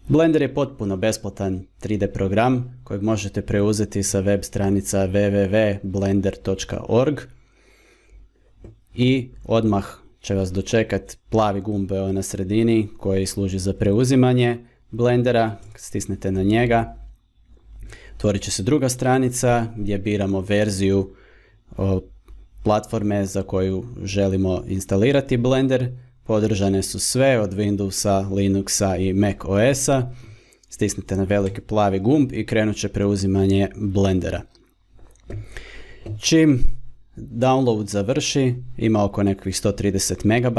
Blender je potpuno besplatan 3D program kojeg možete preuzeti sa web stranica www.blender.org i odmah će vas dočekati plavi gumb na sredini koji služi za preuzimanje Blendera. Stisnete na njega, otvorit će se druga stranica gdje biramo verziju platforme za koju želimo instalirati Blender. Podržane su sve od Windowsa, Linuxa i Mac OS-a. Stisnite na veliki plavi gumb i krenut će preuzimanje Blendera. Čim download završi, ima oko nekih 130 MB,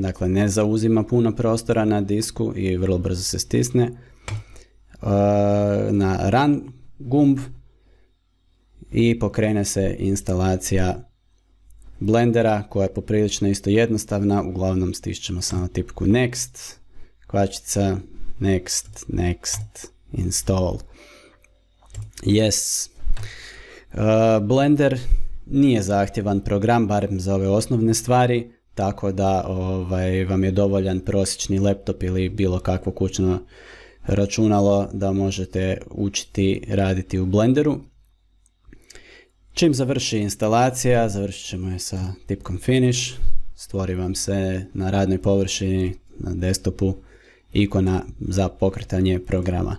dakle ne zauzima puno prostora na disku i vrlo brzo se stisne na Run gumb i pokrene se instalacija Blendera koja je poprilično isto jednostavna. Uglavnom stišćemo samo tipku Next, kvačica, Next, Next, Install. Yes. Blender nije zahtjevan program, barem za ove osnovne stvari, tako da vam je dovoljan prosječni laptop ili bilo kakvo kućno računalo da možete učiti raditi u Blenderu. Čim završi instalacija, završit ćemo je sa tipkom Finish, stvori vam se na radnoj površini, na desktopu, ikona za pokretanje programa.